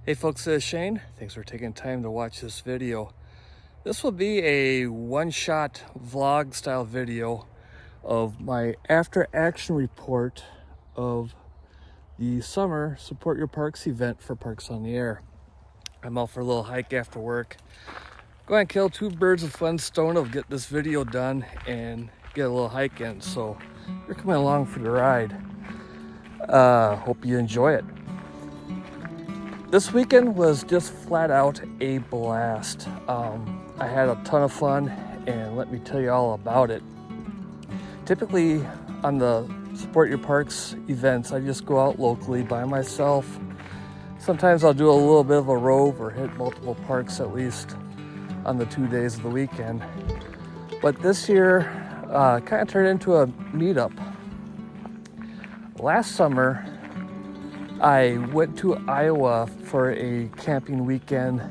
Hey folks, this is Shane. Thanks for taking time to watch this video. This will be a one-shot vlog style video of my after action report of the summer Support Your Parks event for Parks on the Air. I'm out for a little hike after work. Go ahead and kill two birds with one stone of get this video done and get a little hike in. So you're coming along for the ride. Hope you enjoy it. This weekend was just flat out a blast. I had a ton of fun, and let me tell you all about it. Typically on the Support Your Parks events, I just go out locally by myself. Sometimes I'll do a little bit of a rove or hit multiple parks at least on the 2 days of the weekend. But this year kind of turned into a meetup. Last summer, I went to Iowa for a camping weekend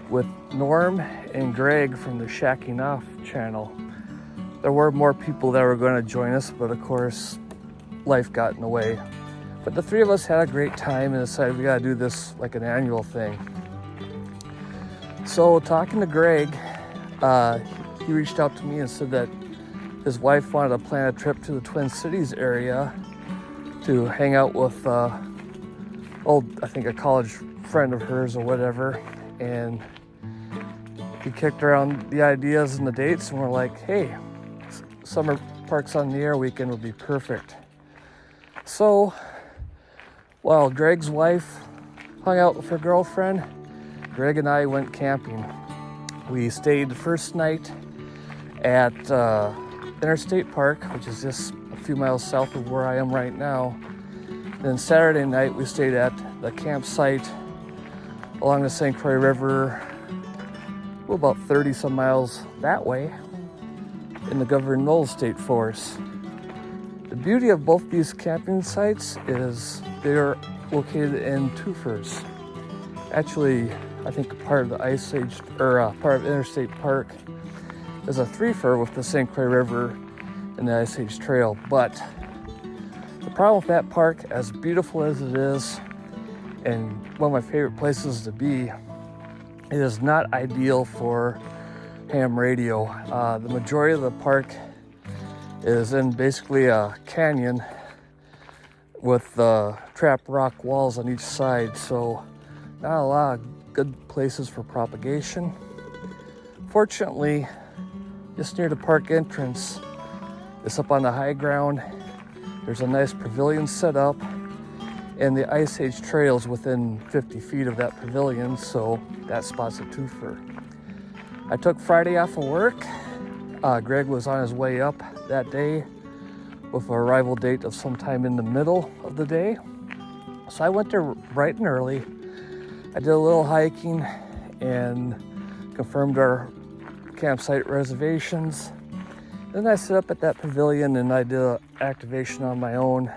with Norm and Greg from the Shacking Off channel. There were more people that were going to join us, but of course, life got in the way. But the three of us had a great time and decided we got to do this like an annual thing. So talking to Greg, he reached out to me and said that his wife wanted to plan a trip to the Twin Cities area to hang out with I think a college friend of hers or whatever, and he kicked around the ideas and the dates, and we're like, hey, summer Parks on the Air weekend would be perfect. So while Greg's wife hung out with her girlfriend, Greg and I went camping. We stayed the first night at Interstate Park, which is just a few miles south of where I am right now. Then Saturday night, we stayed at the campsite along the St. Croix River, about 30 some miles that way, in the Governor Knowles State Forest. The beauty of both these camping sites is they're located in twofers. Actually, I think part of the Ice Age, or part of Interstate Park is a threefer with the St. Croix River and the Ice Age Trail, but the problem with that park, as beautiful as it is, and one of my favorite places to be, it is not ideal for ham radio. The majority of the park is in basically a canyon with trap rock walls on each side, so not a lot of good places for propagation. Fortunately, just near the park entrance, it's up on the high ground. There's a nice pavilion set up, and the Ice Age Trail's within 50 feet of that pavilion, so that spot's a twofer. I took Friday off of work. Greg was on his way up that day with an arrival date of sometime in the middle of the day. So I went there bright and early. I did a little hiking and confirmed our campsite reservations. Then I set up at that pavilion and I did an activation on my own.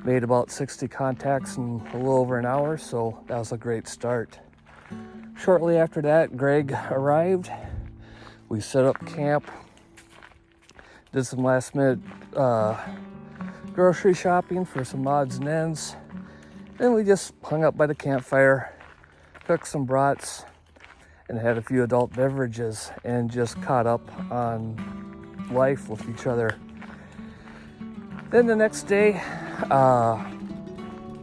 Made about 60 contacts in a little over an hour, so that was a great start. Shortly after that, Greg arrived. We set up camp, did some last minute grocery shopping for some odds and ends. Then we just hung up by the campfire, cooked some brats, and had a few adult beverages and just caught up on life with each other. Then the next day,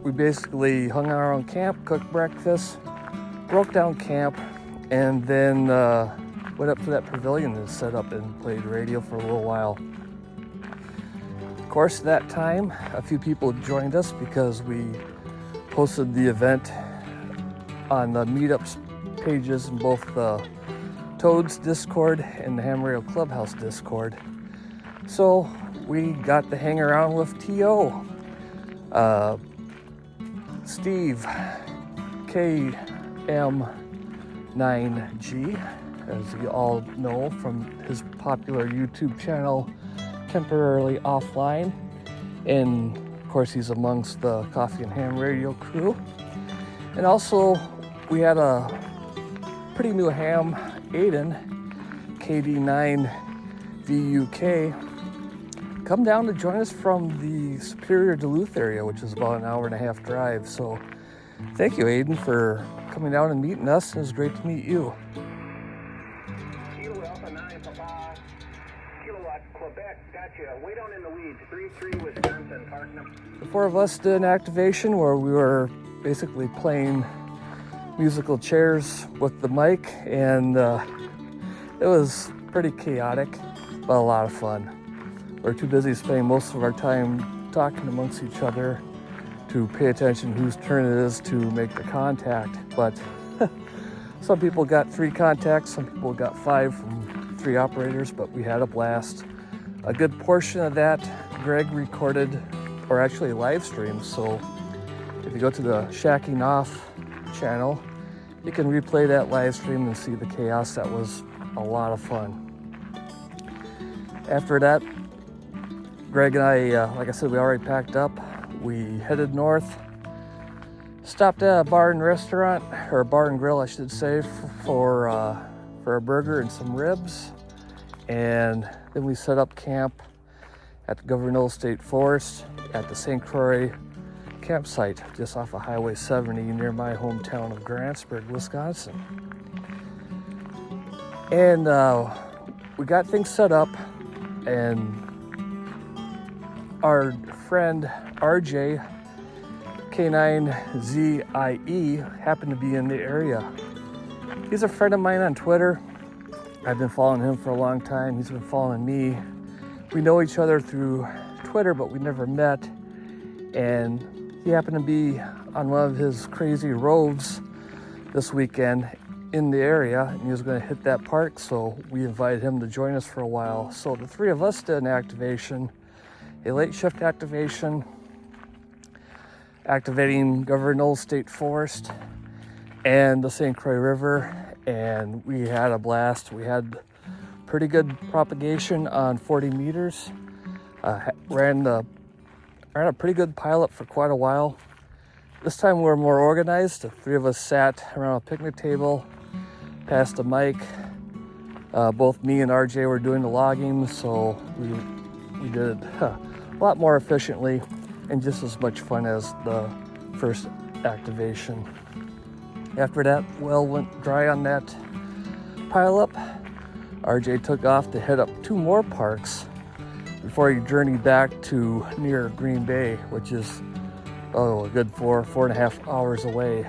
we basically hung out around camp, cooked breakfast, broke down camp, and then went up to that pavilion and set up and played radio for a little while. Of course, at that time, a few people joined us because we posted the event on the meetups pages in both the Toads Discord and the Ham Radio Clubhouse Discord. So we got to hang around with T.O., Steve, KM9G, as you all know from his popular YouTube channel, Temporarily Offline. And of course, he's amongst the Coffee and Ham Radio crew. And also, we had a pretty new ham, Aiden, KD9VUK, come down to join us from the Superior Duluth area, which is about an hour and a half drive. So Thank you, Aiden, for coming down and meeting us. It was great to meet you. Kilo Alpha 9 Papa, Kilowatt Quebec, gotcha. Way down in the weeds, 3-3 Wisconsin, park number. The four of us did an activation where we were basically playing musical chairs with the mic, and it was pretty chaotic, but a lot of fun. We're too busy spending most of our time talking amongst each other to pay attention whose turn it is to make the contact. But some people got 3 contacts, some people got 5 from 3 operators, but we had a blast. A good portion of that Greg recorded, or actually live streamed, so if you go to the Shacking Off channel, you can replay that live stream and see the chaos. That was a lot of fun. After that, Greg and I, like I said, we already packed up. We headed north, stopped at a bar and restaurant, or a bar and grill, I should say, for a burger and some ribs. And then we set up camp at the Governor State Forest at the St. Croix campsite just off of Highway 70 near my hometown of Grantsburg, Wisconsin. And we got things set up, and our friend RJ K9ZIE happened to be in the area. He's a friend of mine on Twitter. I've been following him for a long time. He's been following me. We know each other through Twitter, but we never met. And he happened to be on one of his crazy roves this weekend in the area, and he was going to hit that park, so we invited him to join us for a while. So the 3 of us did an activation, a late shift activation, activating Governor State Forest and the St. Croix River, and we had a blast. We had pretty good propagation on 40 meters. Ran a pretty good pilot for quite a while. This time we were more organized. The 3 of us sat around a picnic table, passed the mic. Both me and RJ were doing the logging, so we did it a lot more efficiently and just as much fun as the first activation. After that well went dry on that pileup, RJ took off to head up 2 more parks before he journeyed back to near Green Bay, which is a good 4.5 hours away.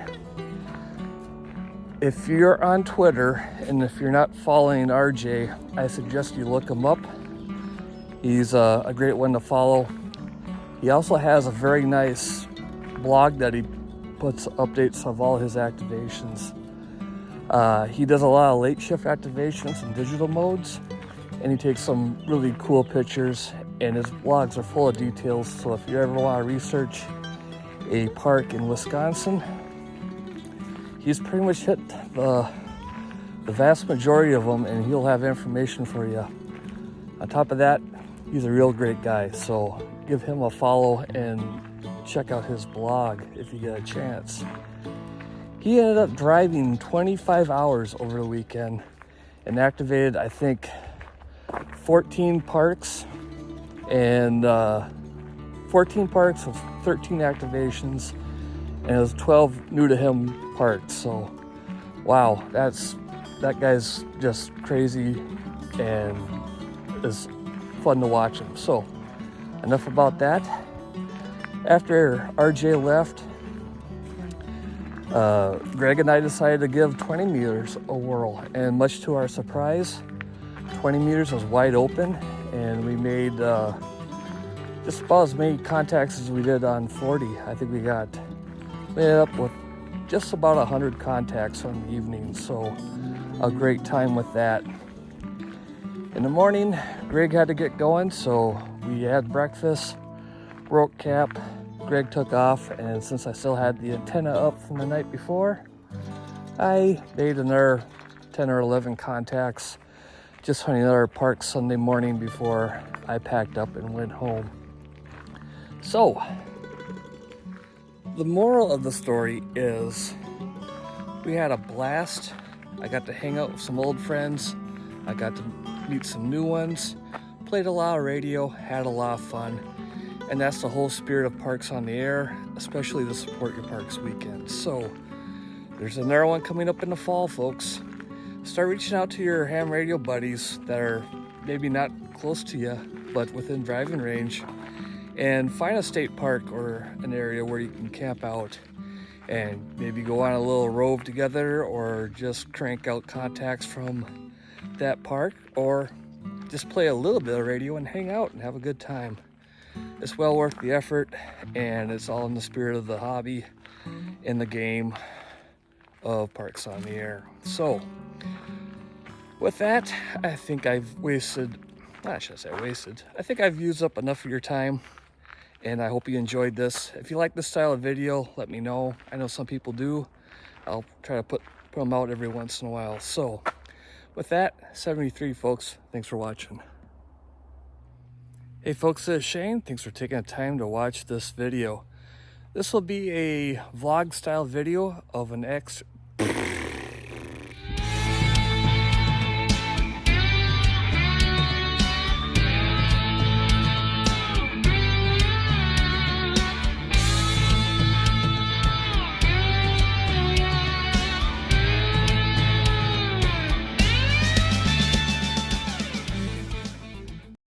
If you're on Twitter and if you're not following RJ, I suggest you look him up. He's a great one to follow. He also has a very nice blog that he puts updates of all his activations. He does a lot of late shift activations in digital modes, and he takes some really cool pictures, and his blogs are full of details. So if you ever want to research a park in Wisconsin, he's pretty much hit the vast majority of them, and he'll have information for you. On top of that, he's a real great guy, so give him a follow and check out his blog if you get a chance. He ended up driving 25 hours over the weekend and activated, I think, 14 parks and 14 parks with 13 activations, and it was 12 new to him parks. So wow, that guy's just crazy and it's fun to watch him. So enough about that. After RJ left, Greg and I decided to give 20 meters a whirl, and much to our surprise, 20 meters was wide open, and we made just about as many contacts as we did on 40. I think we ended up with just about 100 contacts on the evening, so a great time with that. In the morning, Greg had to get going, so we had breakfast, broke cap. Greg took off, and since I still had the antenna up from the night before, I made another 10 or 11 contacts, just hunting another park Sunday morning before I packed up and went home. So, the moral of the story is we had a blast. I got to hang out with some old friends. I got to meet some new ones, played a lot of radio, had a lot of fun. And that's the whole spirit of Parks on the Air, especially the Support Your Parks weekend. So there's another one coming up in the fall, folks. Start reaching out to your ham radio buddies that are maybe not close to you, but within driving range, and find a state park or an area where you can camp out and maybe go on a little rove together, or just crank out contacts from that park, or just play a little bit of radio and hang out and have a good time. It's well worth the effort, and it's all in the spirit of the hobby and the game of Parks on the Air. So with that, I think I've I think I've used up enough of your time, and I hope you enjoyed this. If you like this style of video, let me know. I know some people do. I'll try to put them out every once in a while. So with that, 73 folks, thanks for watching. Hey folks, this is Shane. Thanks for taking the time to watch this video. This will be a vlog style video of an